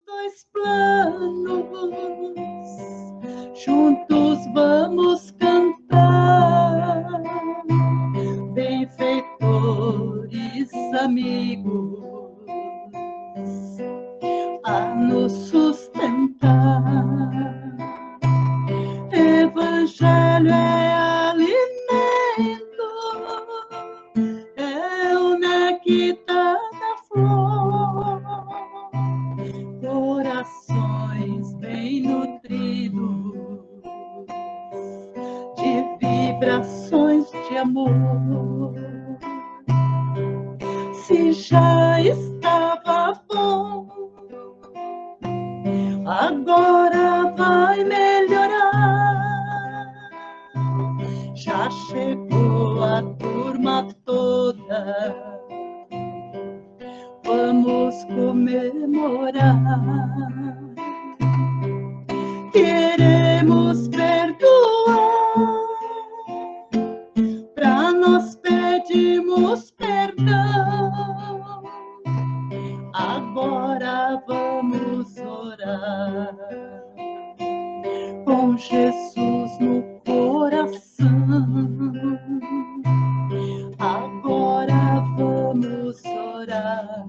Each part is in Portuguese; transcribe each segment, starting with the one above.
dois planos, juntos vamos cantar, benfeitores amigos, a nos sustentar. Evangelho é alimento, é o néctar da flor, corações bem nutridos de vibrações de amor. Se já estava bom, agora vai melhorar. Já chegou a turma toda, vamos comemorar. Queremos perdoar, pra nós pedimos perdão. Agora vamos orar com Jesus no coração. Agora vamos orar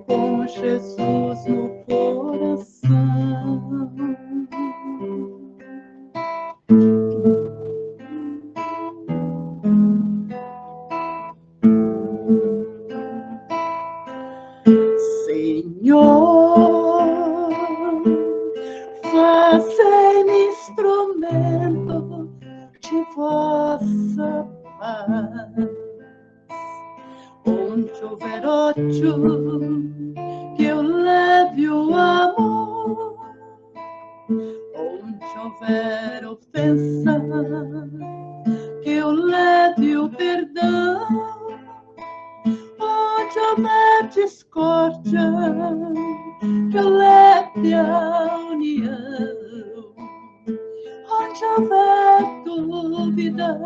com Jesus no coração. Senhor, fazei-me instrumento de vossa paz. Onde houver ódio, que eu leve o amor. Onde houver ofensa, que eu leve o perdão. Onde houver discórdia, que eu leve a união. Onde houver dúvidas,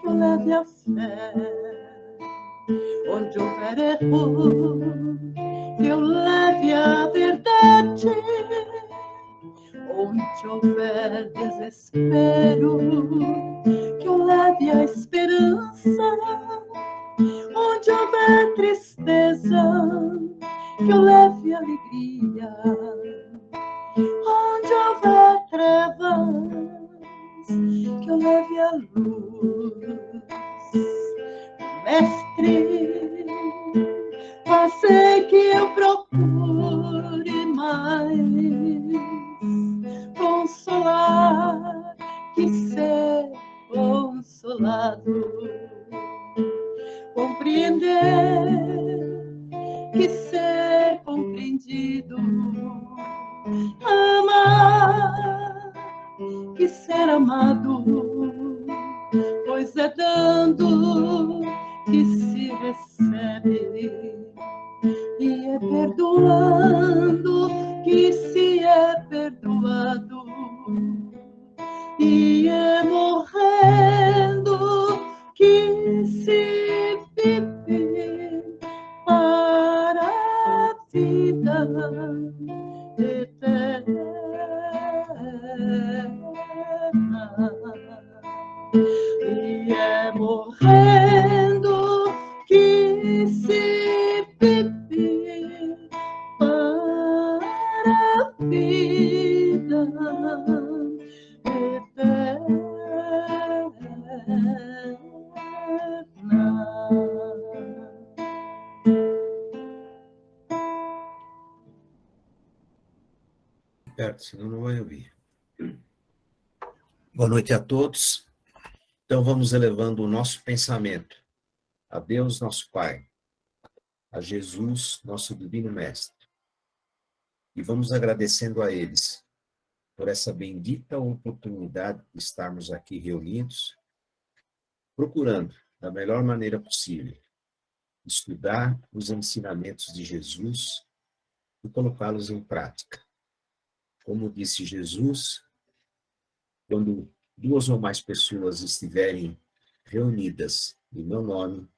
que eu leve a fé. Onde houver erro, que eu leve a verdade. Onde houver desespero, que eu leve a esperança. Onde houver tristeza, que eu leve alegria. Onde houver trevas, que eu leve a luz. Mestre, fazei que eu procure mais consolar que ser consolado, compreender que ser compreendido, amar que ser amado, pois é dando que se recebe, e é perdoando que se é perdoado, e é morrendo que se vive para a vida eterna. E é morrendo que se vive para a vida eterna. Perto, senão não vai ouvir. Boa noite a todos. Então vamos elevando o nosso pensamento a Deus, nosso Pai, a Jesus, nosso Divino Mestre. E vamos agradecendo a eles por essa bendita oportunidade de estarmos aqui reunidos, procurando, da melhor maneira possível, estudar os ensinamentos de Jesus e colocá-los em prática. Como disse Jesus, quando 2 ou mais pessoas estiverem reunidas em meu nome,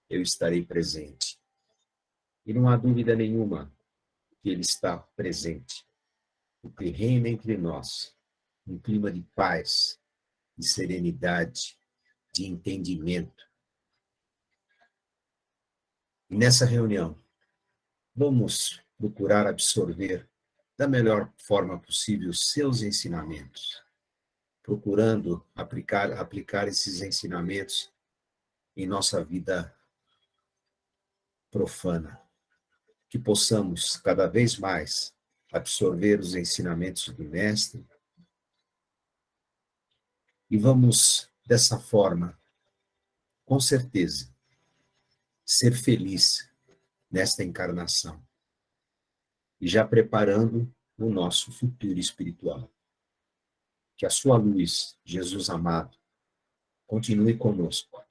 eu estarei presente. E não há dúvida nenhuma que Ele está presente. O que reina entre nós, um clima de paz, de serenidade, de entendimento. E nessa reunião, vamos procurar absorver da melhor forma possível os seus ensinamentos, procurando aplicar esses ensinamentos em nossa vida profana, que possamos cada vez mais absorver os ensinamentos do Mestre e vamos, dessa forma, com certeza, ser feliz nesta encarnação e já preparando o nosso futuro espiritual. Que a sua luz, Jesus amado, continue conosco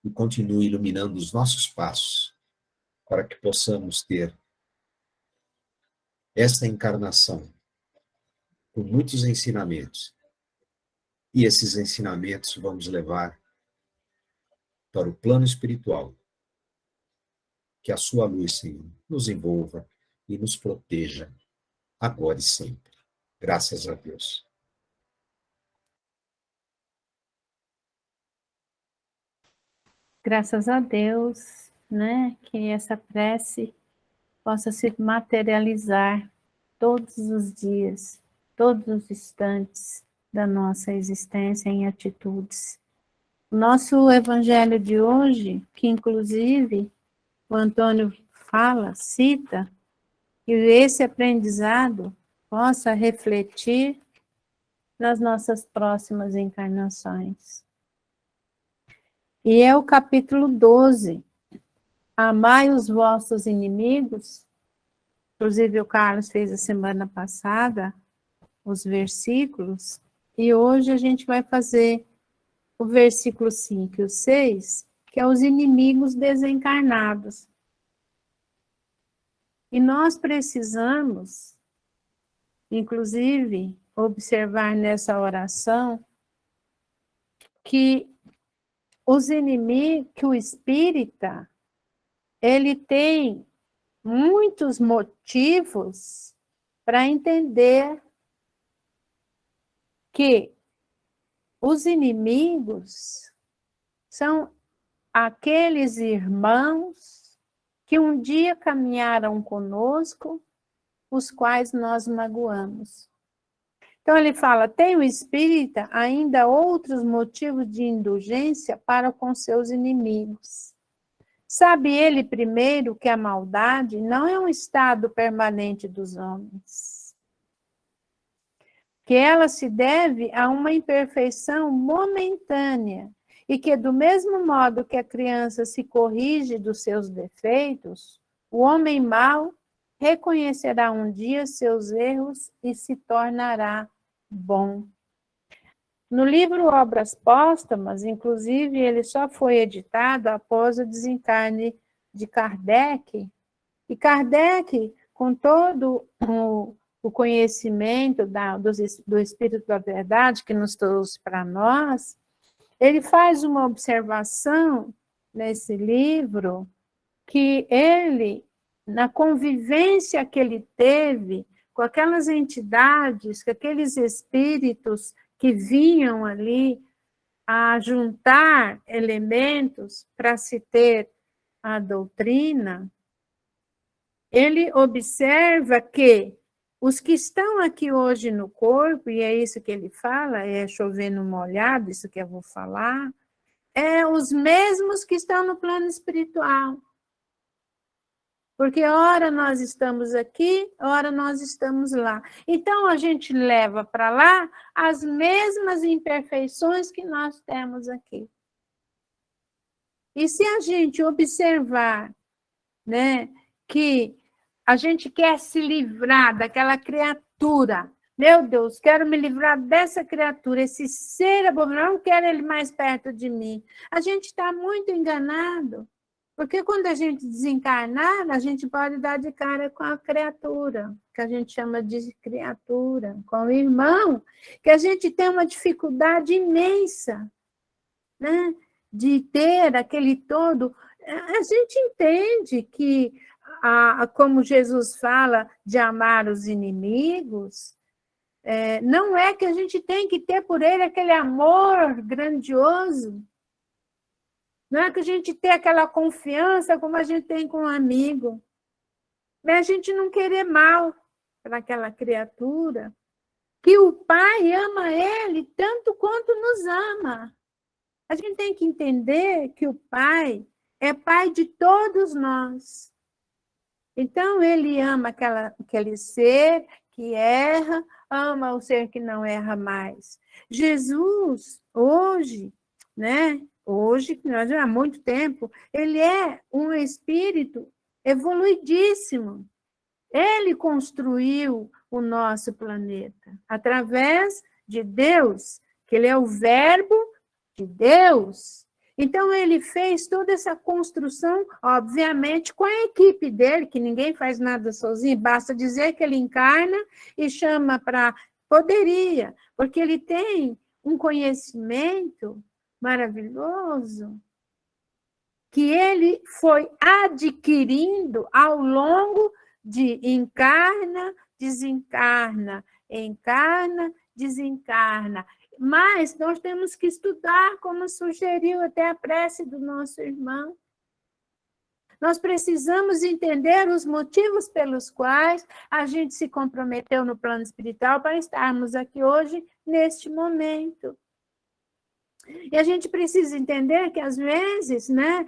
e continue iluminando os nossos passos para que possamos ter esta encarnação com muitos ensinamentos. E esses ensinamentos vamos levar para o plano espiritual. Que a sua luz, Senhor, nos envolva e nos proteja agora e sempre. Graças a Deus. Graças a Deus, né, que essa prece possa se materializar todos os dias, todos os instantes da nossa existência em atitudes. O nosso evangelho de hoje, que inclusive o Antônio fala, cita, que esse aprendizado possa refletir nas nossas próximas encarnações. E é o capítulo 12, amai os vossos inimigos. Inclusive o Carlos fez a semana passada os versículos, e hoje a gente vai fazer o versículo 5 e o 6, que é os inimigos desencarnados. E nós precisamos, inclusive, observar nessa oração que os inimigos, que o espírita, ele tem muitos motivos para entender que os inimigos são aqueles irmãos que um dia caminharam conosco, os quais nós magoamos. Então ele fala, tem o espírita ainda outros motivos de indulgência para com seus inimigos. Sabe ele primeiro que a maldade não é um estado permanente dos homens, que ela se deve a uma imperfeição momentânea e que do mesmo modo que a criança se corrige dos seus defeitos, o homem mau reconhecerá um dia seus erros e se tornará bom. No livro Obras Póstumas, inclusive, ele só foi editado após o desencarne de Kardec, e Kardec, com todo o conhecimento do Espírito da Verdade que nos trouxe para nós, ele faz uma observação nesse livro que ele, na convivência que ele teve com aquelas entidades, com aqueles espíritos que vinham ali a juntar elementos para se ter a doutrina, ele observa que os que estão aqui hoje no corpo, e é isso que ele fala, é chover no molhado, isso que eu vou falar, é os mesmos que estão no plano espiritual. Porque ora nós estamos aqui, ora nós estamos lá. Então, a gente leva para lá as mesmas imperfeições que nós temos aqui. E se a gente observar, né, que a gente quer se livrar daquela criatura, meu Deus, quero me livrar dessa criatura, esse ser abominável, não quero ele mais perto de mim. A gente está muito enganado. Porque quando a gente desencarnar, a gente pode dar de cara com a criatura, que a gente chama de criatura, com o irmão, que a gente tem uma dificuldade imensa, né? De ter aquele todo. A gente entende que como Jesus fala de amar os inimigos, não é que a gente tem que ter por ele aquele amor grandioso, não é que a gente tem aquela confiança como a gente tem com um amigo, mas a gente não querer mal para aquela criatura, que o Pai ama ele tanto quanto nos ama. A gente tem que entender que o Pai é Pai de todos nós. Então, ele ama aquele ser que erra, ama o ser que não erra mais. Jesus, hoje, né? Hoje, há muito tempo, ele é um espírito evoluidíssimo. Ele construiu o nosso planeta através de Deus, que ele é o verbo de Deus. Então, ele fez toda essa construção, obviamente, com a equipe dele, que ninguém faz nada sozinho, basta dizer que ele encarna e chama para... Poderia, porque ele tem um conhecimento maravilhoso que ele foi adquirindo ao longo de encarna, desencarna, encarna, desencarna. Mas nós temos que estudar, como sugeriu até a prece do nosso irmão. Nós precisamos entender os motivos pelos quais a gente se comprometeu no plano espiritual para estarmos aqui hoje, neste momento. E a gente precisa entender que, às vezes, né,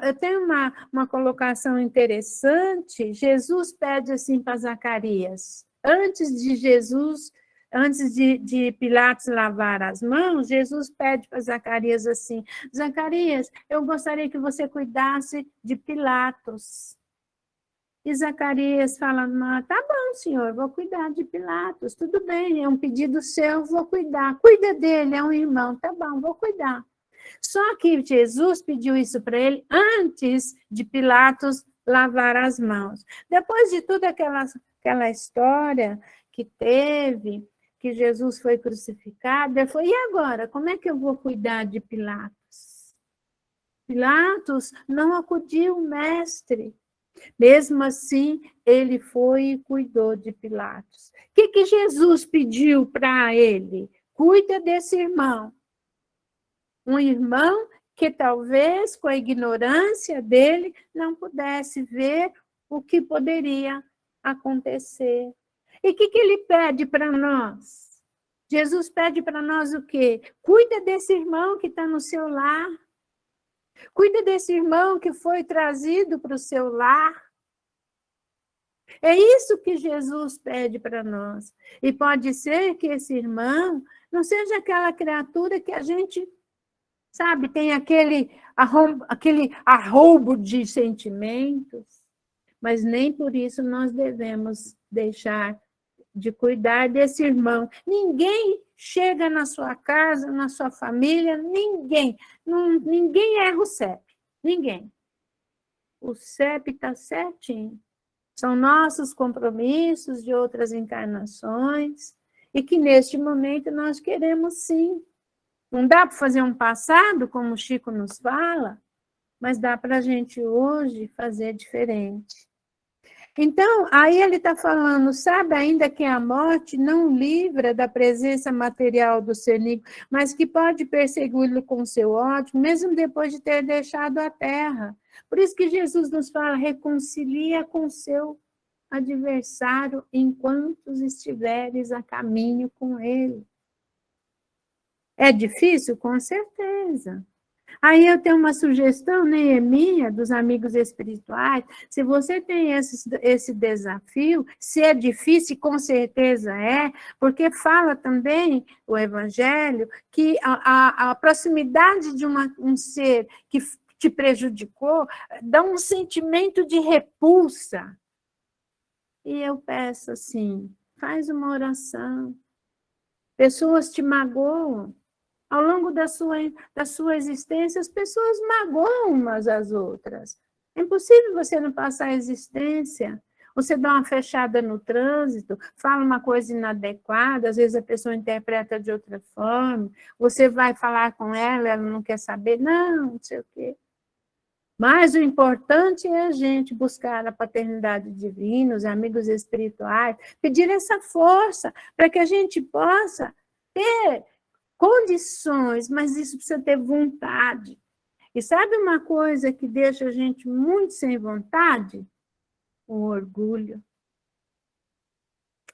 eu tenho uma colocação interessante. Jesus pede assim para Zacarias, antes de Pilatos lavar as mãos, Jesus pede para Zacarias assim: Zacarias, eu gostaria que você cuidasse de Pilatos. E Zacarias fala: tá bom, senhor, vou cuidar de Pilatos, tudo bem, é um pedido seu, vou cuidar. Cuida dele, é um irmão, tá bom, vou cuidar. Só que Jesus pediu isso para ele antes de Pilatos lavar as mãos. Depois de toda aquela história que teve, que Jesus foi crucificado, ele falou: e agora, como é que eu vou cuidar de Pilatos? Pilatos não acudiu o mestre. Mesmo assim, ele foi e cuidou de Pilatos. O que Jesus pediu para ele? Cuida desse irmão. Um irmão que talvez, com a ignorância dele, não pudesse ver o que poderia acontecer. E o que ele pede para nós? Jesus pede para nós o quê? Cuida desse irmão que está no seu lar. Cuida desse irmão que foi trazido para o seu lar. É isso que Jesus pede para nós. E pode ser que esse irmão não seja aquela criatura que a gente, sabe, tem aquele arroubo de sentimentos, mas nem por isso nós devemos deixar de cuidar desse irmão. Ninguém chega na sua casa, na sua família, ninguém erra o CEP, ninguém. O CEP está certinho. São nossos compromissos de outras encarnações e que neste momento nós queremos sim. Não dá para fazer um passado, como o Chico nos fala, mas dá para a gente hoje fazer diferente. Então, aí ele está falando, sabe ainda que a morte não livra da presença material do ser inimigo, mas que pode persegui-lo com seu ódio, mesmo depois de ter deixado a terra. Por isso que Jesus nos fala, reconcilia com seu adversário enquanto estiveres a caminho com ele. É difícil? Com certeza. Aí eu tenho uma sugestão, Neemia, dos amigos espirituais. Se você tem esse desafio, se é difícil, com certeza é, porque fala também o Evangelho que a proximidade de um ser que te prejudicou dá um sentimento de repulsa. E eu peço assim, faz uma oração. Pessoas te magoam. Ao longo da sua existência, as pessoas magoam umas às outras. É impossível você não passar a existência. Você dá uma fechada no trânsito, fala uma coisa inadequada, às vezes a pessoa interpreta de outra forma, você vai falar com ela, ela não quer saber, não sei o quê. Mas o importante é a gente buscar a paternidade divina, os amigos espirituais, pedir essa força para que a gente possa ter condições, mas isso precisa ter vontade. E sabe uma coisa que deixa a gente muito sem vontade? O orgulho.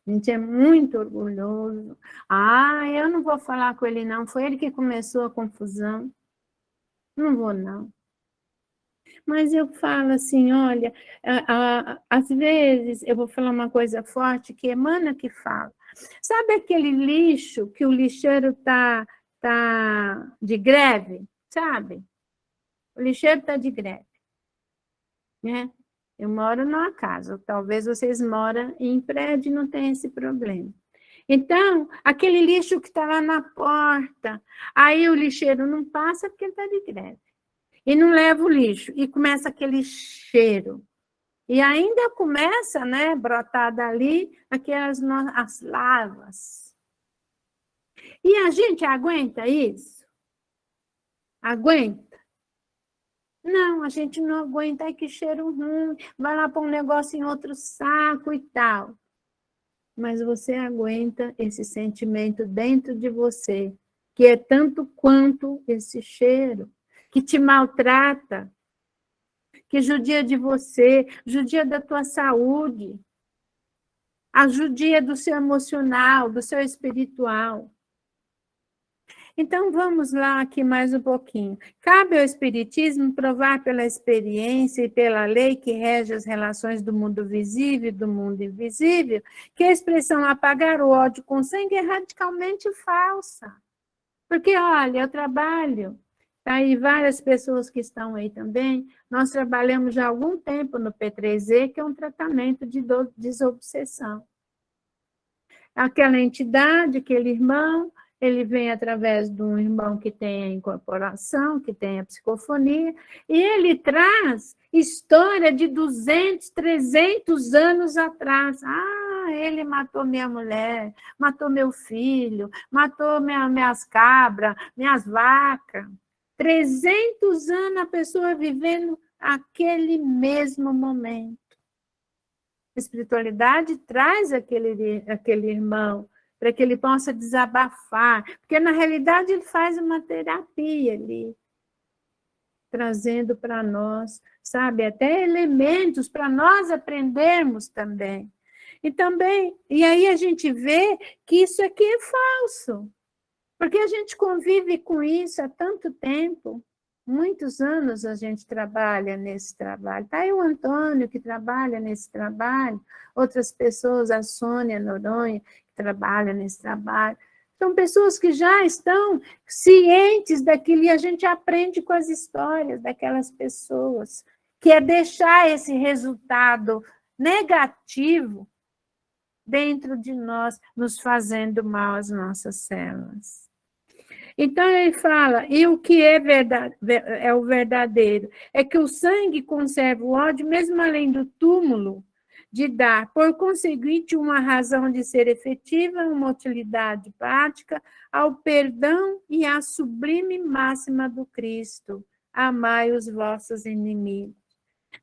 A gente é muito orgulhoso. Ah, eu não vou falar com ele, não. Foi ele que começou a confusão. Não vou, não. Mas eu falo assim, olha, às vezes eu vou falar uma coisa forte que Emmanuel que fala. Sabe aquele lixo que o lixeiro tá de greve? Sabe? O lixeiro está de greve. Né? Eu moro numa casa, talvez vocês moram em prédio e não tenham esse problema. Então, aquele lixo que está lá na porta, aí o lixeiro não passa porque ele está de greve. E não leva o lixo, e começa aquele cheiro. E ainda começa, né, brotar dali aquelas as larvas. E a gente aguenta isso? Aguenta? Não, a gente não aguenta, ai que cheiro ruim, vai lá pôr um negócio em outro saco e tal. Mas você aguenta esse sentimento dentro de você, que é tanto quanto esse cheiro, que te maltrata, que judia de você, judia da tua saúde, a judia do seu emocional, do seu espiritual. Então, vamos lá aqui mais um pouquinho. Cabe ao Espiritismo provar pela experiência e pela lei que rege as relações do mundo visível e do mundo invisível que a expressão apagar o ódio com sangue é radicalmente falsa. Porque, olha, eu trabalho, tá aí várias pessoas que estão aí também, nós trabalhamos já há algum tempo no P3E, que é um tratamento de desobsessão. Aquela entidade, aquele irmão, ele vem através de um irmão que tem a incorporação, que tem a psicofonia, e ele traz história de 200, 300 anos atrás. Ah, ele matou minha mulher, matou meu filho, matou minhas cabras, minhas vacas. 300 anos a pessoa vivendo aquele mesmo momento. A espiritualidade traz aquele irmão para que ele possa desabafar, porque na realidade ele faz uma terapia ali, trazendo para nós, sabe, até elementos para nós aprendermos também. E aí a gente vê que isso aqui é falso, porque a gente convive com isso há tanto tempo, muitos anos a gente trabalha nesse trabalho. Está aí o Antônio, que trabalha nesse trabalho, outras pessoas, a Sônia Noronha, trabalha nesse trabalho. São pessoas que já estão cientes daquilo e a gente aprende com as histórias daquelas pessoas, que é deixar esse resultado negativo dentro de nós, nos fazendo mal às nossas células. Então ele fala, e o que é o verdadeiro? É que o sangue conserva o ódio, mesmo além do túmulo, de dar, por conseguinte, uma razão de ser efetiva, uma utilidade prática ao perdão e à sublime máxima do Cristo. Amai os vossos inimigos.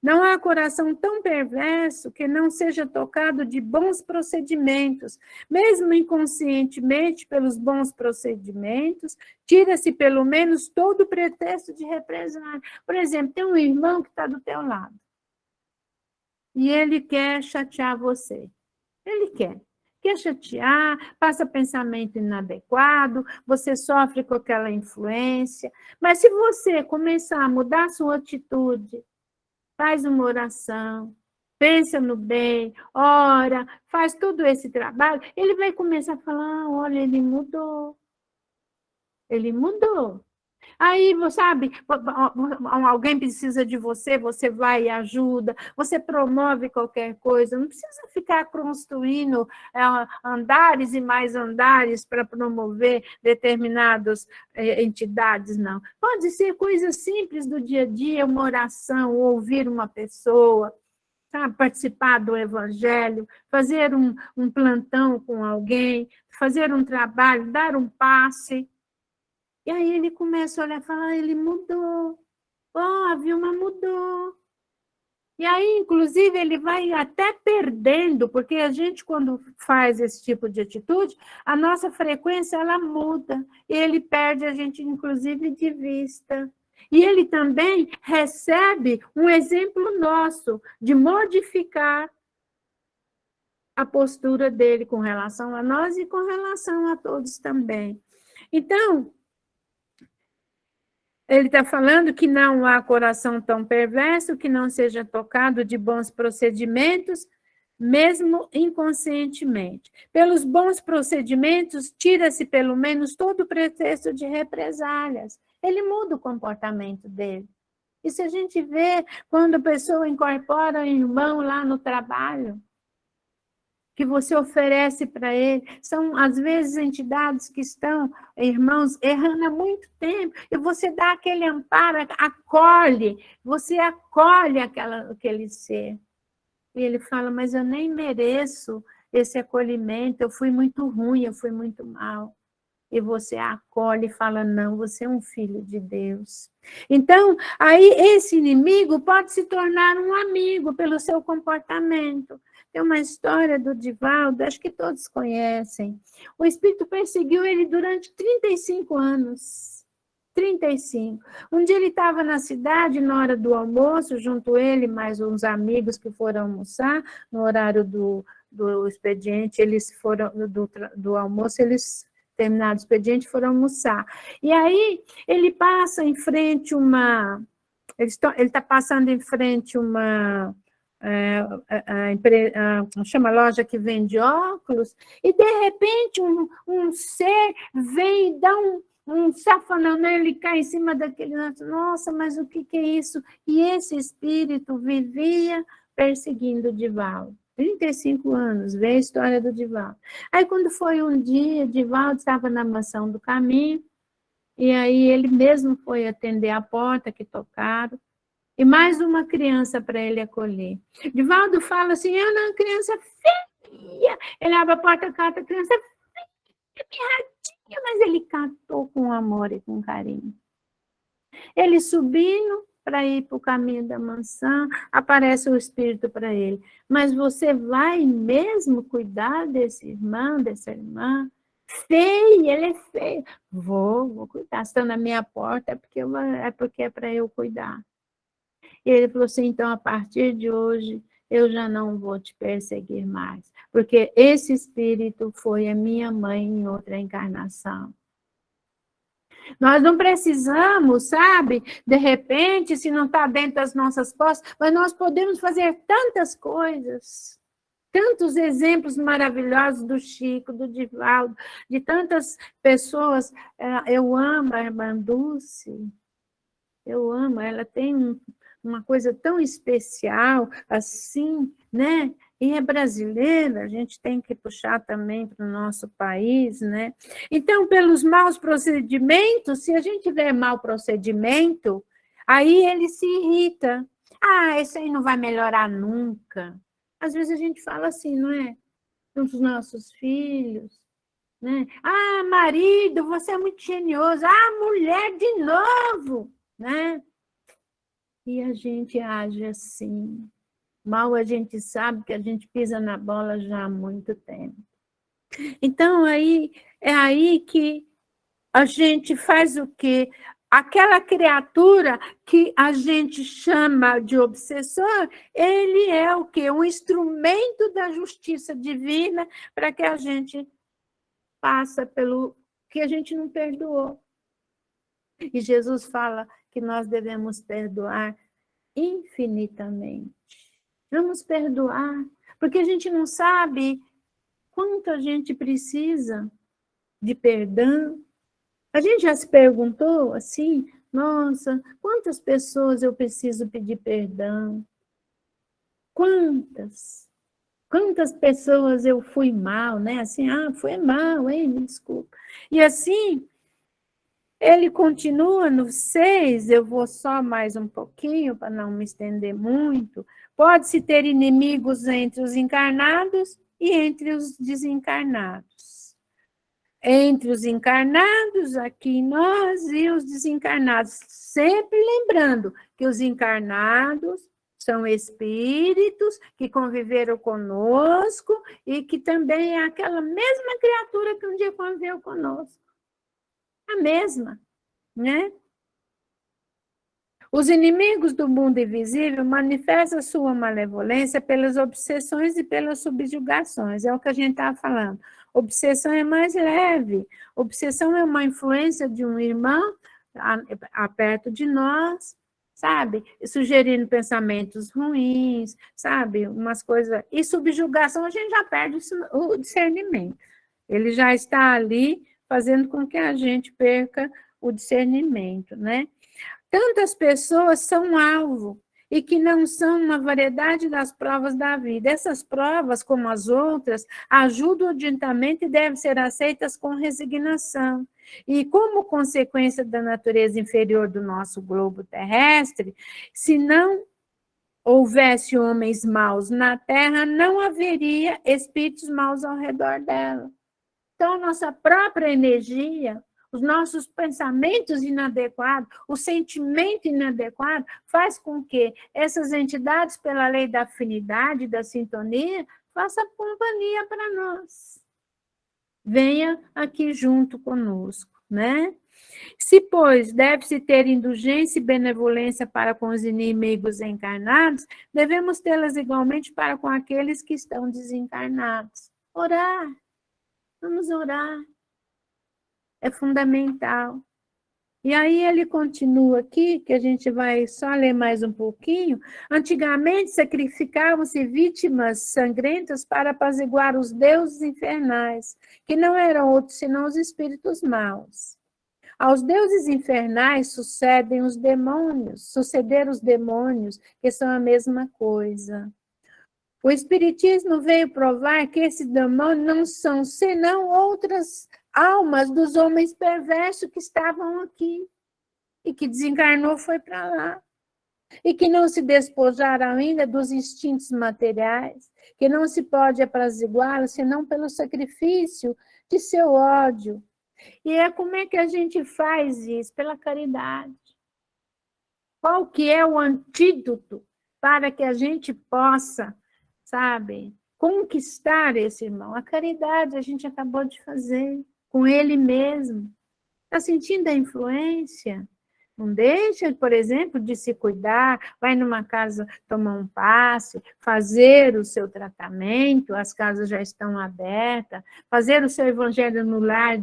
Não há coração tão perverso que não seja tocado de bons procedimentos. Mesmo inconscientemente, pelos bons procedimentos, tira-se pelo menos todo o pretexto de represália. Por exemplo, tem um irmão que está do teu lado. E ele quer chatear você. Ele quer chatear, passa pensamento inadequado, você sofre com aquela influência. Mas se você começar a mudar a sua atitude, faz uma oração, pensa no bem, ora, faz todo esse trabalho, ele vai começar a falar, olha, ele mudou. Ele mudou. Aí, sabe, alguém precisa de você, você vai e ajuda, você promove qualquer coisa, não precisa ficar construindo andares e mais andares para promover determinadas entidades, não. Pode ser coisas simples do dia a dia, uma oração, ouvir uma pessoa, sabe, participar do evangelho, fazer um plantão com alguém, fazer um trabalho, dar um passe. E aí ele começa a olhar e falar, ele mudou. Ó, a Vilma mudou, E aí, inclusive, ele vai até perdendo, porque a gente, quando faz esse tipo de atitude, a nossa frequência, ela muda, e ele perde a gente, inclusive, de vista. E ele também recebe um exemplo nosso de modificar a postura dele com relação a nós e com relação a todos também. Então, ele está falando que não há coração tão perverso que não seja tocado de bons procedimentos, mesmo inconscientemente. Pelos bons procedimentos, tira-se pelo menos todo o pretexto de represálias. Ele muda o comportamento dele. E se a gente vê quando a pessoa incorpora um irmão lá no trabalho, que você oferece para ele, são, às vezes, entidades que estão, irmãos, errando há muito tempo, e você dá aquele amparo, acolhe, você acolhe aquele ser. E ele fala, mas eu nem mereço esse acolhimento, eu fui muito ruim, eu fui muito mal. E você acolhe e fala, não, você é um filho de Deus. Então, aí esse inimigo pode se tornar um amigo pelo seu comportamento. Tem uma história do Divaldo, acho que todos conhecem. O espírito perseguiu ele durante 35 anos. 35. Um dia ele estava na cidade, na hora do almoço, junto a ele, mais uns amigos que foram almoçar, no horário do expediente, eles foram, do almoço, eles terminaram o expediente, foram almoçar. E aí ele passa em frente ele está passando em frente uma chama loja que vende óculos, e de repente um ser vem e dá um safanão nele, ele cai em cima daquele, nossa, mas o que é isso? E esse espírito vivia perseguindo o Divaldo. 35 anos, vê a história do Divaldo. Aí, quando foi um dia, Divaldo estava na mansão do caminho, e aí ele mesmo foi atender a porta que tocaram, e mais uma criança para ele acolher. Divaldo fala assim, eu não, criança feia. Ele abre a porta, cata a criança feia, mirradinha, mas ele catou com amor e com carinho. Ele subindo para ir para o caminho da mansão, aparece o espírito para ele. Mas você vai mesmo cuidar desse irmão, dessa irmã? Feio, ele é feio. Vou cuidar. Está na minha porta, é porque é para eu cuidar. E ele falou assim, então, a partir de hoje, eu já não vou te perseguir mais, porque esse espírito foi a minha mãe em outra encarnação. Nós não precisamos, sabe, de repente, se não está dentro das nossas posses, mas nós podemos fazer tantas coisas, tantos exemplos maravilhosos do Chico, do Divaldo, de tantas pessoas. Eu amo a irmã Dulce, eu amo, ela tem uma coisa tão especial, assim, né? E é brasileira, a gente tem que puxar também para o nosso país, né? Então, pelos maus procedimentos, se a gente tiver mau procedimento, aí ele se irrita. Ah, isso aí não vai melhorar nunca. Às vezes a gente fala assim, não é? Dos nossos filhos, né? Ah, marido, você é muito genioso. Ah, mulher de novo, né? E a gente age assim. Mal a gente sabe que a gente pisa na bola já há muito tempo. Então, é aí que a gente faz o quê? Aquela criatura que a gente chama de obsessor, ele é o quê? Um instrumento da justiça divina para que a gente passe pelo que a gente não perdoou. E Jesus fala que nós devemos perdoar infinitamente. Vamos perdoar, porque a gente não sabe quanto a gente precisa de perdão. A gente já se perguntou assim, nossa, quantas pessoas eu preciso pedir perdão? Quantas? Quantas pessoas eu fui mal, né? Assim, foi mal, hein? Me desculpa. E assim, ele continua no 6, eu vou só mais um pouquinho para não me estender muito. Pode-se ter inimigos entre os encarnados e entre os desencarnados. Entre os encarnados, aqui nós, e os desencarnados. Sempre lembrando que os encarnados São espíritos que conviveram conosco e que também é aquela mesma criatura que um dia conviveu conosco. A mesma, né? Os inimigos do mundo invisível manifestam sua malevolência pelas obsessões e pelas subjugações. É o que a gente estava falando. Obsessão é mais leve. Obsessão é uma influência de um irmão perto de nós, sabe? Sugerindo pensamentos ruins, sabe? Umas coisas... E subjugação, a gente já perde o discernimento. Ele já está ali fazendo com que a gente perca o discernimento, né? Tantas pessoas são alvo e que não são uma variedade das provas da vida. Essas provas, como as outras, ajudam urgentemente e devem ser aceitas com resignação. E como consequência da natureza inferior do nosso globo terrestre, se não houvesse homens maus na Terra, não haveria espíritos maus ao redor dela. Então, a nossa própria energia, os nossos pensamentos inadequados, o sentimento inadequado, faz com que essas entidades, pela lei da afinidade, da sintonia, façam companhia para nós. Venha aqui junto conosco, né? Se, pois, deve-se ter indulgência e benevolência para com os inimigos encarnados, devemos tê-las igualmente para com aqueles que estão desencarnados. Orar. Vamos orar. É fundamental. E aí ele continua aqui, que a gente vai só ler mais um pouquinho. Antigamente sacrificavam-se vítimas sangrentas para apaziguar os deuses infernais, que não eram outros senão os espíritos maus. Aos deuses infernais sucederam os demônios, que são a mesma coisa. O Espiritismo veio provar que esses demônios não são senão outras almas dos homens perversos que estavam aqui e que desencarnou foi para lá. E que não se despojaram ainda dos instintos materiais, que não se pode apaziguá-los senão pelo sacrifício de seu ódio. E como é que a gente faz isso? Pela caridade. Qual que é o antídoto para que a gente possa, sabe, conquistar esse irmão? A caridade a gente acabou de fazer com ele mesmo. Está sentindo a influência? Não deixa, por exemplo, de se cuidar, vai numa casa tomar um passe, fazer o seu tratamento, as casas já estão abertas, fazer o seu evangelho no lar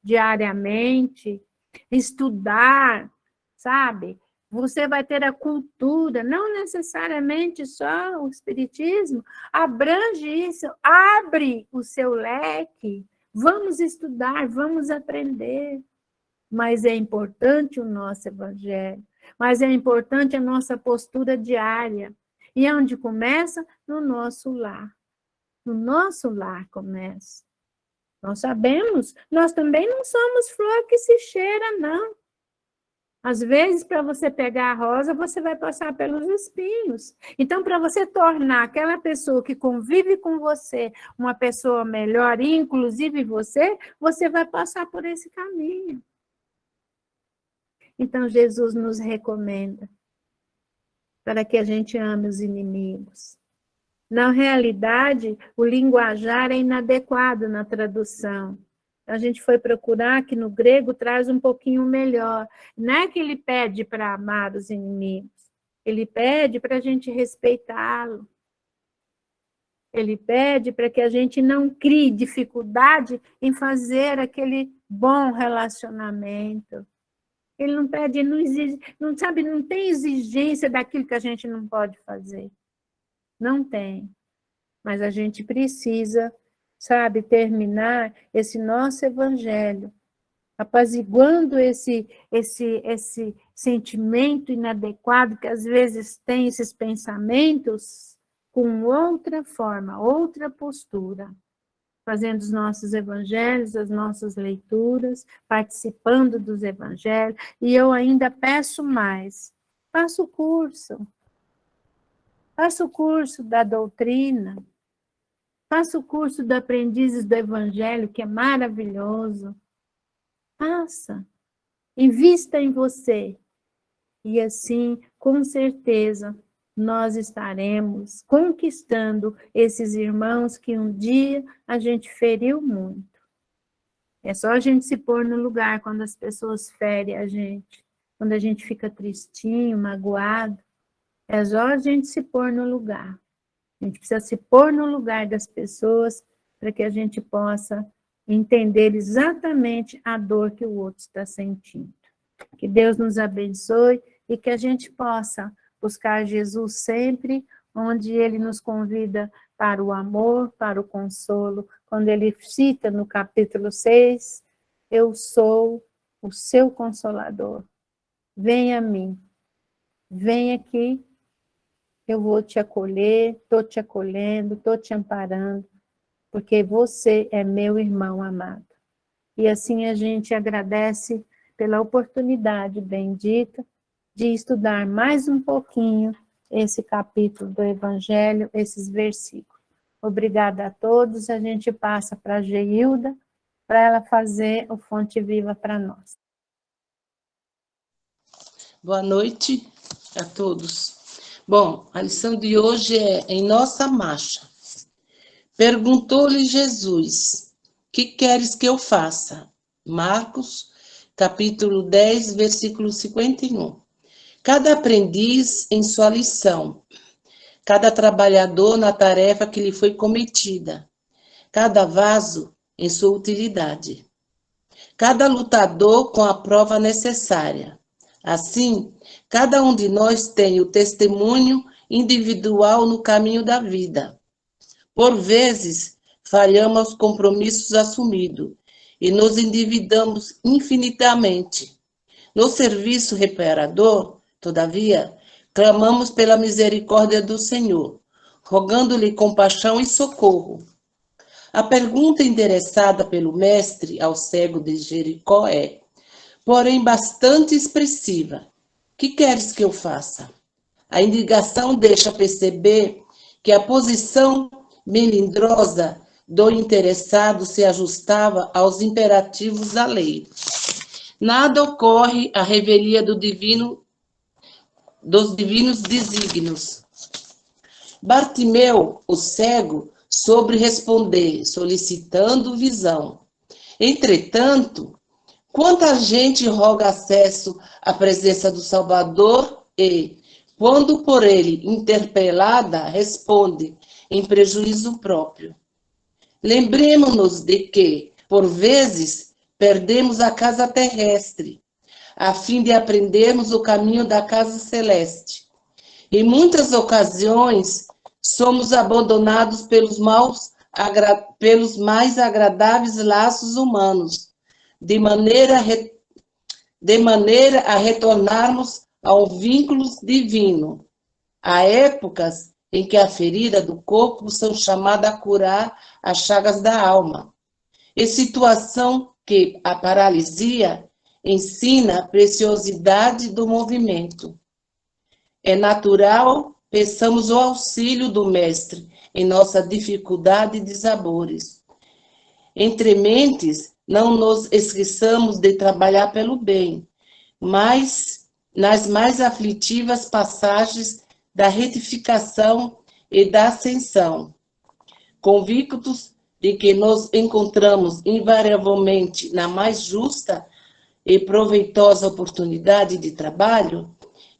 diariamente, estudar, sabe? Você vai ter a cultura, não necessariamente só o espiritismo, abrange isso, abre o seu leque, vamos estudar, vamos aprender. Mas é importante o nosso evangelho, mas é importante a nossa postura diária. E onde começa? No nosso lar. No nosso lar começa. Nós sabemos, nós também não somos flor que se cheira, não. Às vezes, para você pegar a rosa, você vai passar pelos espinhos. Então, para você tornar aquela pessoa que convive com você uma pessoa melhor, e inclusive você vai passar por esse caminho. Então, Jesus nos recomenda para que a gente ame os inimigos. Na realidade, o linguajar é inadequado na tradução. A gente foi procurar que no grego traz um pouquinho melhor. Não é que ele pede para amar os inimigos, ele pede para a gente respeitá-lo. Ele pede para que a gente não crie dificuldade em fazer aquele bom relacionamento. Ele não pede, não exige, não sabe, não tem exigência daquilo que a gente não pode fazer. Não tem. Mas a gente precisa, sabe, terminar esse nosso evangelho, apaziguando esse sentimento inadequado que às vezes tem esses pensamentos com outra forma, outra postura. Fazendo os nossos evangelhos, as nossas leituras, participando dos evangelhos, e eu ainda peço mais, faça o curso da doutrina, faça o curso do Aprendizes do Evangelho, que é maravilhoso, faça, invista em você, e assim, com certeza, nós estaremos conquistando esses irmãos que um dia a gente feriu muito. É só a gente se pôr no lugar quando as pessoas ferem a gente, quando a gente fica tristinho, magoado. É só a gente se pôr no lugar. A gente precisa se pôr no lugar das pessoas para que a gente possa entender exatamente a dor que o outro está sentindo. Que Deus nos abençoe e que a gente possa buscar Jesus sempre onde Ele nos convida para o amor, para o consolo. Quando Ele cita no capítulo 6, eu sou o seu consolador. Venha a mim, venha aqui, eu vou te acolher, estou te acolhendo, estou te amparando, porque você é meu irmão amado. E assim a gente agradece pela oportunidade bendita de estudar mais um pouquinho esse capítulo do Evangelho, esses versículos. Obrigada a todos, a gente passa para a Geilda, para ela fazer o Fonte Viva para nós. Boa noite a todos. Bom, a lição de hoje é em nossa marcha. Perguntou-lhe Jesus, que queres que eu faça? Marcos, capítulo 10, versículo 51. Cada aprendiz em sua lição, cada trabalhador na tarefa que lhe foi cometida, cada vaso em sua utilidade, cada lutador com a prova necessária. Assim, cada um de nós tem o testemunho individual no caminho da vida. Por vezes, falhamos aos compromissos assumidos e nos endividamos infinitamente. No serviço reparador, todavia, clamamos pela misericórdia do Senhor, rogando-lhe compaixão e socorro. A pergunta endereçada pelo mestre ao cego de Jericó é, porém bastante expressiva: que queres que eu faça? A indicação deixa perceber que a posição melindrosa do interessado se ajustava aos imperativos da lei. Nada ocorre à revelia dos divinos desígnios. Bartimeu, o cego, soube responder, solicitando visão. Entretanto, quanta gente roga acesso à presença do Salvador e, quando por ele interpelada, responde em prejuízo próprio. Lembremos-nos de que, por vezes, perdemos a casa terrestre, a fim de aprendermos o caminho da casa celeste. Em muitas ocasiões, somos abandonados pelos mais agradáveis laços humanos, de maneira a retornarmos ao vínculo divino. Há épocas em que a ferida do corpo são chamadas a curar as chagas da alma. Em situação que a paralisia ensina a preciosidade do movimento. É natural peçamos o auxílio do Mestre em nossa dificuldade e desabores. Entre mentes, não nos esqueçamos de trabalhar pelo bem, mas nas mais aflitivas passagens da retificação e da ascensão. Convictos de que nos encontramos invariavelmente na mais justa e proveitosa oportunidade de trabalho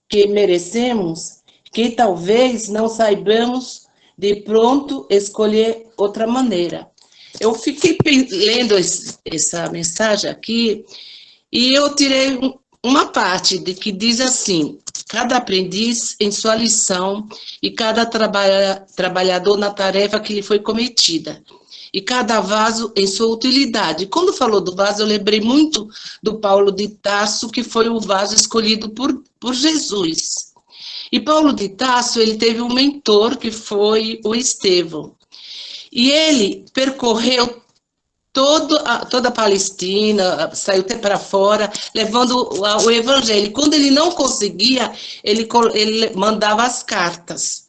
que merecemos, que talvez não saibamos de pronto escolher outra maneira. Eu fiquei lendo essa mensagem aqui e eu tirei uma parte de que diz assim: cada aprendiz em sua lição e cada trabalhador na tarefa que lhe foi cometida, e cada vaso em sua utilidade. Quando falou do vaso, eu lembrei muito do Paulo de Tarso, que foi o vaso escolhido por Jesus. E Paulo de Tarso, ele teve um mentor, que foi o Estevão. E ele percorreu toda a Palestina, saiu até para fora, levando o evangelho. Quando ele não conseguia, ele mandava as cartas.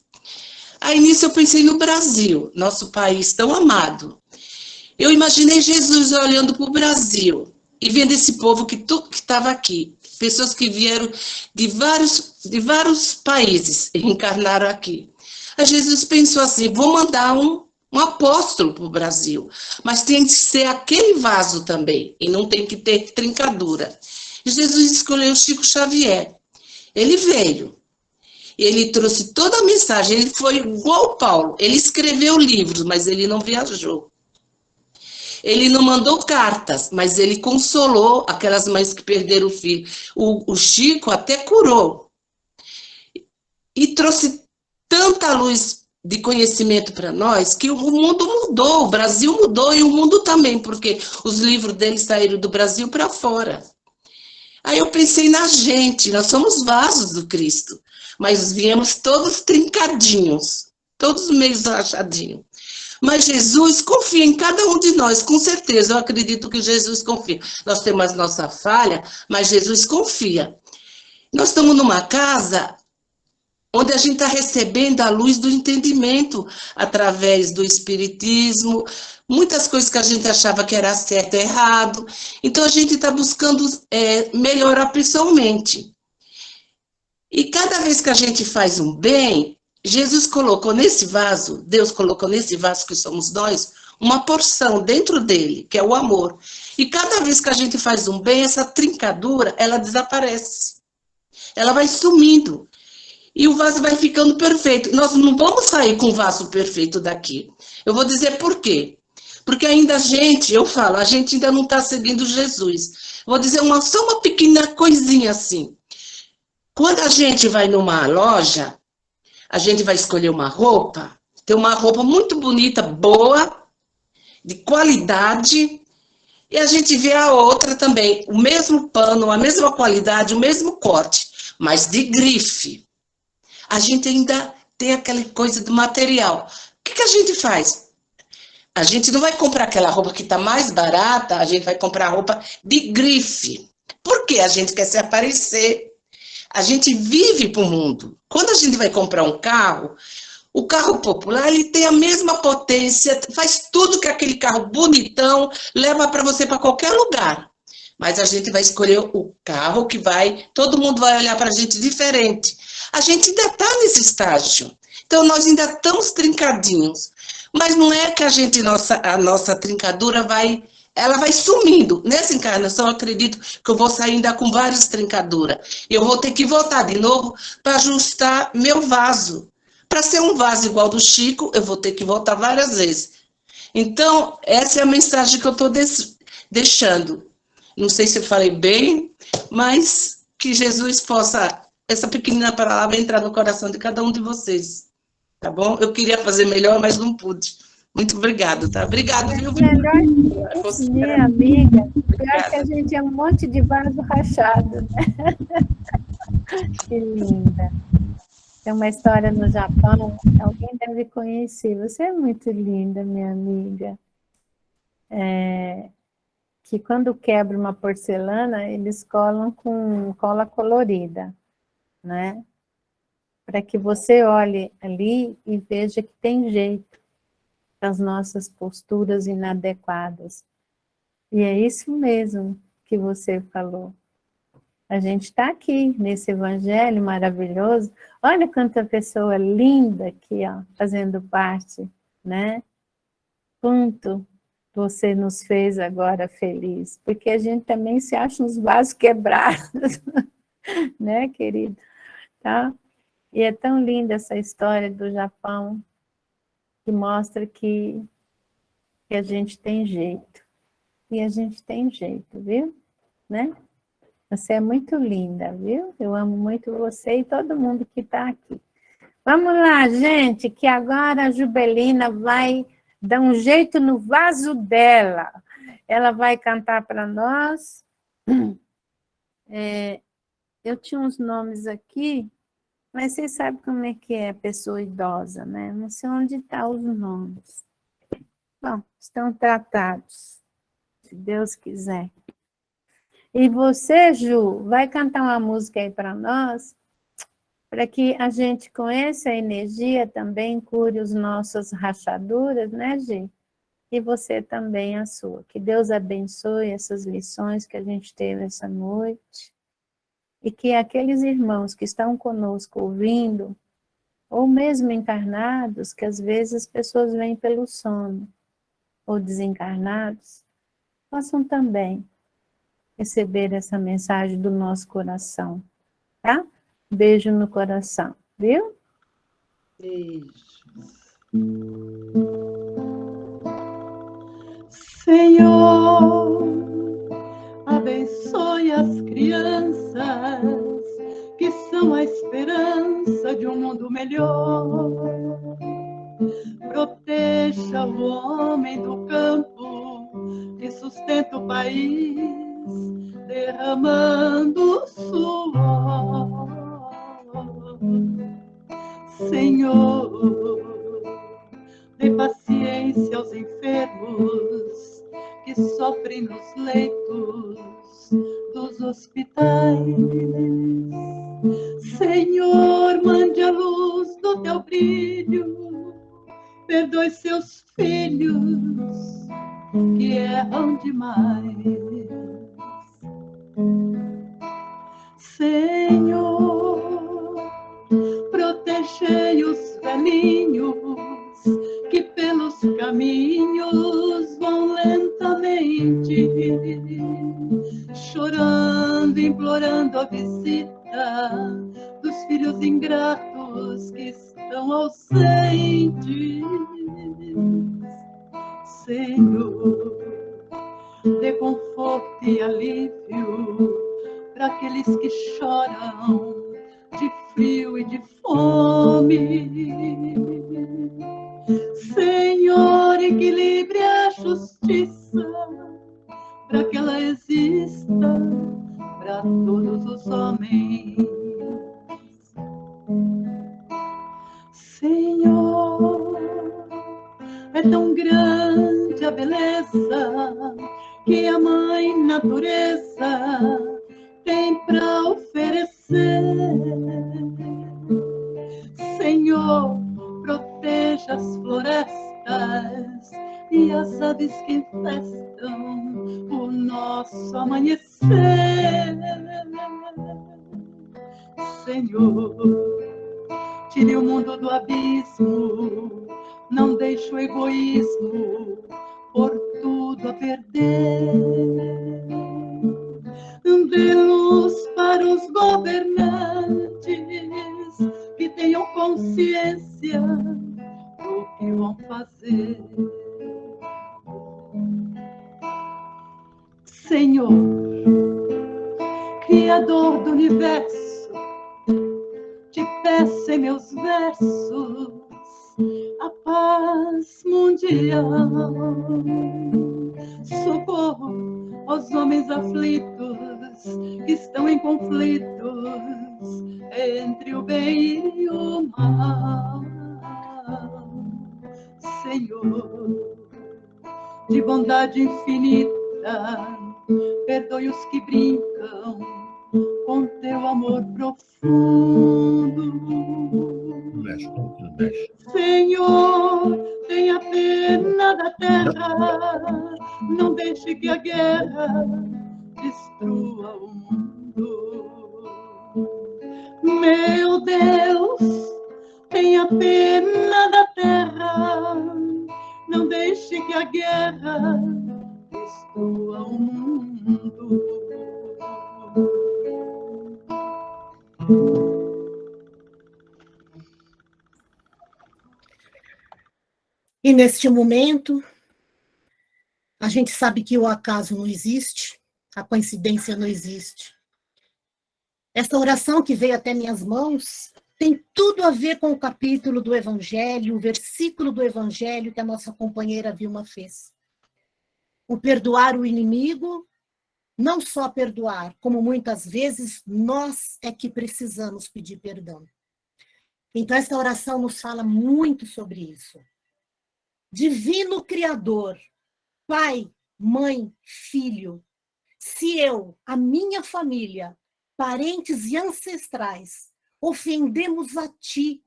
Aí nisso eu pensei no Brasil, nosso país tão amado. Eu imaginei Jesus olhando para o Brasil e vendo esse povo que estava aqui. pessoas que vieram de vários países e encarnaram aqui. Aí Jesus pensou assim, vou mandar um apóstolo para o Brasil, mas tem que ser aquele vaso também, e não tem que ter trincadura. E Jesus escolheu Chico Xavier. Ele veio, ele trouxe toda a mensagem, ele foi igual Paulo, ele escreveu livros, mas ele não viajou. Ele não mandou cartas, mas ele consolou aquelas mães que perderam o filho. O Chico até curou. E trouxe tanta luz de conhecimento para nós que o mundo mudou, o Brasil mudou e o mundo também, porque os livros dele saíram do Brasil para fora. Aí eu pensei na gente, nós somos vasos do Cristo, mas viemos todos trincadinhos, todos meio rachadinhos. Mas Jesus confia em cada um de nós, com certeza, eu acredito que Jesus confia. Nós temos a nossa falha, mas Jesus confia. Nós estamos numa casa onde a gente está recebendo a luz do entendimento, através do espiritismo, muitas coisas que a gente achava que era certo e errado. Então, a gente está buscando melhorar pessoalmente. E cada vez que a gente faz um bem, Jesus colocou nesse vaso, Deus colocou nesse vaso que somos nós, uma porção dentro dele, que é o amor. E cada vez que a gente faz um bem, essa trincadura, ela desaparece. Ela vai sumindo. E o vaso vai ficando perfeito. Nós não vamos sair com o vaso perfeito daqui. Eu vou dizer por quê. Porque ainda a gente ainda não está seguindo Jesus. Vou dizer só uma pequena coisinha assim. Quando a gente vai numa loja, a gente vai escolher uma roupa, tem uma roupa muito bonita, boa, de qualidade, e a gente vê a outra também, o mesmo pano, a mesma qualidade, o mesmo corte, mas de grife. A gente ainda tem aquela coisa do material. O que a gente faz? A gente não vai comprar aquela roupa que está mais barata, a gente vai comprar roupa de grife. Por quê? A gente quer se aparecer. A gente vive para o mundo. Quando a gente vai comprar um carro, o carro popular ele tem a mesma potência, faz tudo que aquele carro bonitão leva para você para qualquer lugar. Mas a gente vai escolher o carro que todo mundo vai olhar para a gente diferente. A gente ainda está nesse estágio. Então, nós ainda estamos trincadinhos. Mas não é que a nossa trincadura ela vai sumindo. Nessa encarnação, eu acredito que eu vou sair ainda com várias trincaduras. Eu vou ter que voltar de novo para ajustar meu vaso. Para ser um vaso igual do Chico, eu vou ter que voltar várias vezes. Então, essa é a mensagem que eu estou deixando. Não sei se eu falei bem, mas que Jesus possa, essa pequenina palavra, entrar no coração de cada um de vocês. Tá bom? Eu queria fazer melhor, mas não pude. Muito obrigada, tá? Obrigada, viu? Melhor minha amiga. Pior que a gente é um monte de vaso rachado, né? Que linda. Tem uma história no Japão, alguém deve conhecer. Você é muito linda, minha amiga. Que quando quebra uma porcelana, eles colam com cola colorida, né? Para que você olhe ali e veja que tem jeito das nossas posturas inadequadas. E é isso mesmo que você falou. A gente está aqui nesse evangelho maravilhoso. Olha quanta pessoa linda aqui, ó, fazendo parte, né? Quanto você nos fez agora feliz, porque a gente também se acha uns vasos quebrados, né, querido? Tá? E é tão linda essa história do Japão, que mostra que a gente tem jeito. E a gente tem jeito, viu? Né? Você é muito linda, viu? Eu amo muito você e todo mundo que está aqui. Vamos lá, gente, que agora a Jubelina vai dar um jeito no vaso dela. Ela vai cantar para nós. Eu tinha uns nomes aqui, mas vocês sabem como é que é a pessoa idosa, né? Não sei onde estão os nomes. Bom, estão tratados, se Deus quiser. E você, Ju, vai cantar uma música aí para nós, para que a gente, com essa energia, também cure as nossas rachaduras, né, Gi? E você também a sua. Que Deus abençoe essas lições que a gente teve essa noite. e que aqueles irmãos que estão conosco ouvindo, ou mesmo encarnados, que às vezes as pessoas vêm pelo sono, ou desencarnados, possam também receber essa mensagem do nosso coração, tá? Beijo no coração, viu? Beijos. Senhor, abençoe as crianças que são a esperança de um mundo melhor. Proteja o homem do campo que sustenta o país, derramando suor. Senhor, dê paciência aos enfermos que sofrem nos leitos dos hospitais. Senhor, mande a luz do teu brilho, perdoe seus filhos que erram demais. Senhor, protegei os velhinhos que pelos caminhos vão lentamente, chorando, implorando a visita dos filhos ingratos que estão ausentes. Senhor, dê conforto e alívio para aqueles que choram de frio e de fome. Senhor, equilibre a justiça para que ela exista para todos os homens. Senhor, é tão grande a beleza que a Mãe Natureza tem para oferecer. Senhor, proteja as florestas e as aves que infestam o nosso amanhecer. Senhor, tire o mundo do abismo, não deixe o egoísmo por tudo a perder. Dê luz para os governantes que tenham consciência do que vão fazer. Senhor, Criador do universo, te peço em meus versos a paz mundial. Socorro aos homens aflitos que estão em conflitos entre o bem e o mal. Senhor, de bondade infinita, perdoe os que brincam com teu amor profundo. Senhor, tenha pena da terra, não deixe que a guerra destrua o mundo. Meu Deus, tenha pena da terra, não deixe que a guerra destrua o mundo. E neste momento, a gente sabe que o acaso não existe, a coincidência não existe. Essa oração que veio até minhas mãos tem tudo a ver com o capítulo do Evangelho, o versículo do Evangelho que a nossa companheira Vilma fez. O perdoar o inimigo, não só perdoar, como muitas vezes nós é que precisamos pedir perdão. Então, essa oração nos fala muito sobre isso. Divino Criador, Pai, Mãe, Filho, se eu, a minha família, parentes e ancestrais, ofendemos a ti,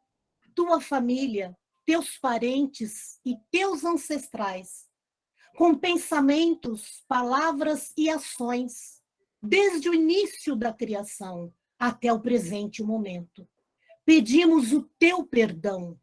tua família, teus parentes e teus ancestrais, com pensamentos, palavras e ações, desde o início da criação, até o presente momento. Pedimos o teu perdão,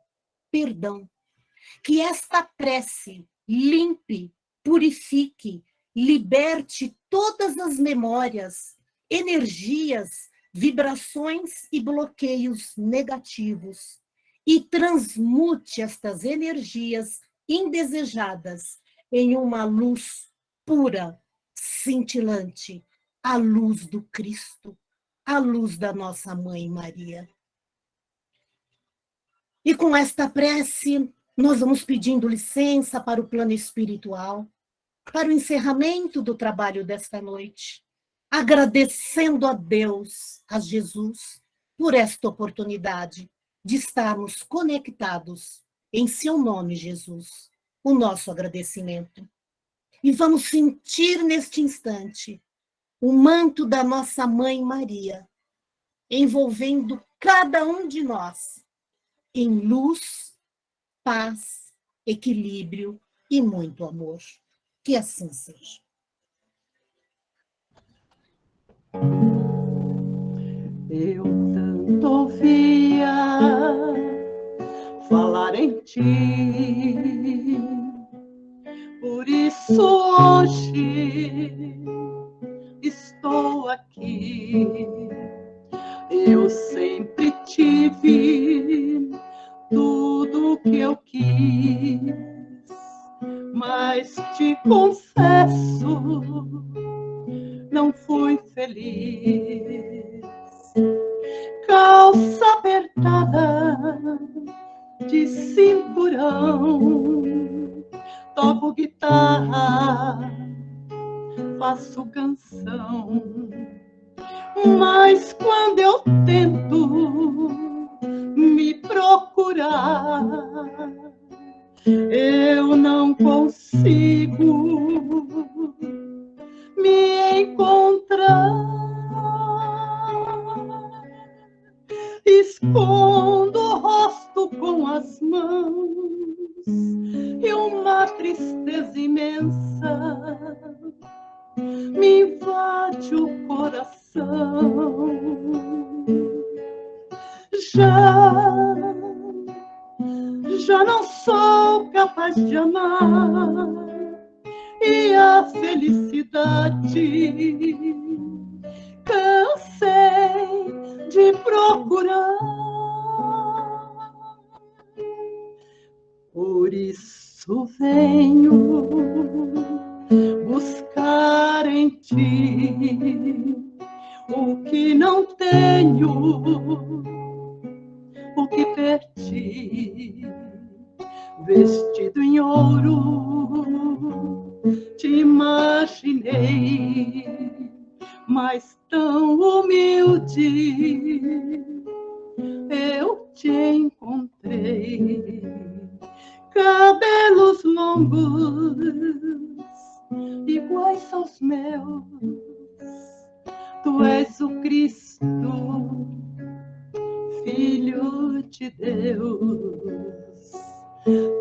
que esta prece limpe, purifique, liberte todas as memórias, energias, vibrações e bloqueios negativos e transmute estas energias indesejadas em uma luz pura, cintilante, a luz do Cristo, a luz da nossa Mãe Maria. E com esta prece, nós vamos pedindo licença para o plano espiritual, para o encerramento do trabalho desta noite, agradecendo a Deus, a Jesus, por esta oportunidade de estarmos conectados em seu nome, Jesus, o nosso agradecimento. E vamos sentir neste instante o manto da nossa Mãe Maria, envolvendo cada um de nós em luz, paz, equilíbrio e muito amor. Que assim seja. Eu tanto ouvia falar em ti, por isso hoje estou aqui. Eu sempre tive tudo que eu quis, mas te confesso, não fui feliz. Calça apertada de cinturão, toco guitarra, faço canção, mas quando eu tento me procurar, eu não consigo me encontrar. Escondo o rosto com as mãos e uma tristeza imensa me invade o coração. Já não sou capaz de amar, e a felicidade cansei de procurar. Por isso venho buscar em ti o que não tenho, o que perdi. Vestido em ouro, te imaginei, mas tão humilde eu te encontrei. Cabelos longos, iguais aos meus, tu és o Cristo, Filho de Deus.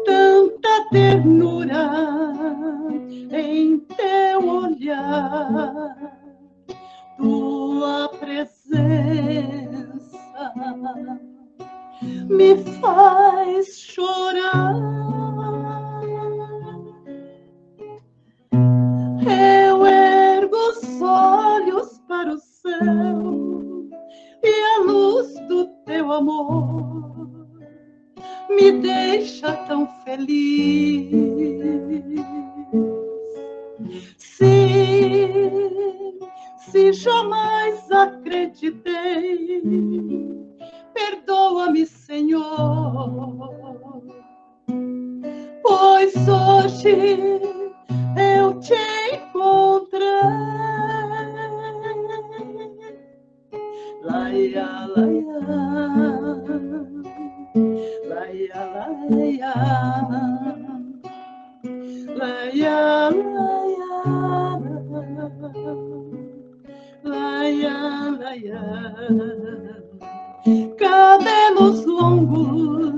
Tanta ternura em teu olhar, tua presença me faz chorar. Eu ergo os olhos para o céu e a luz do teu amor me deixa tão feliz. Se jamais acreditei, perdoa-me, Senhor, pois hoje eu te encontrei. Laia, laia, laia, laia, laia, laia, laia. Cabelos longos,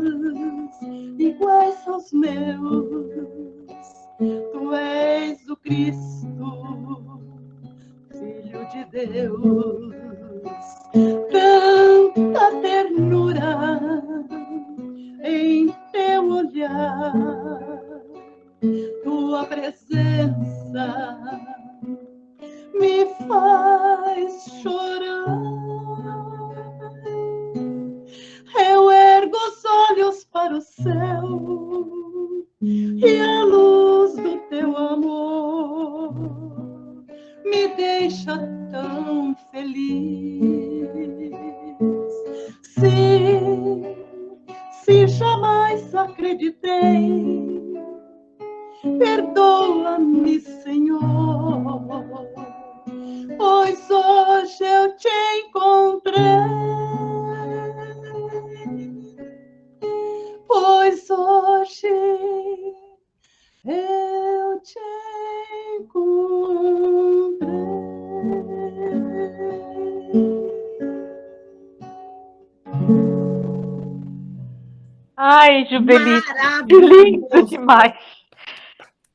iguais aos meus, tu és o Cristo, Filho de Deus. olhar, tua presença me faz chorar. Eu ergo os olhos para o céu e a luz do teu amor me deixa tão feliz. Se jamais acreditei, perdoa-me, Senhor, pois hoje eu te encontrei. Pois hoje eu te encontrei. Ai, Jubelito, que Maravilhoso. lindo demais.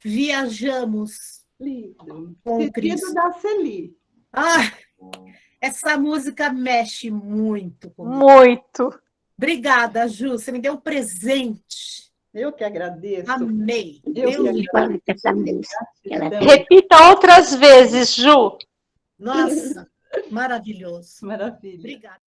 Viajamos Lindo. com Pedido Cristo. da Celi. Ah, essa música mexe muito comigo. Muito. Obrigada, Ju. Você me deu um presente. Eu que agradeço. Amei. Eu Deus que me agradeço. Essa música. Repita outras vezes, Ju. Nossa, maravilhoso. Maravilha. Obrigada.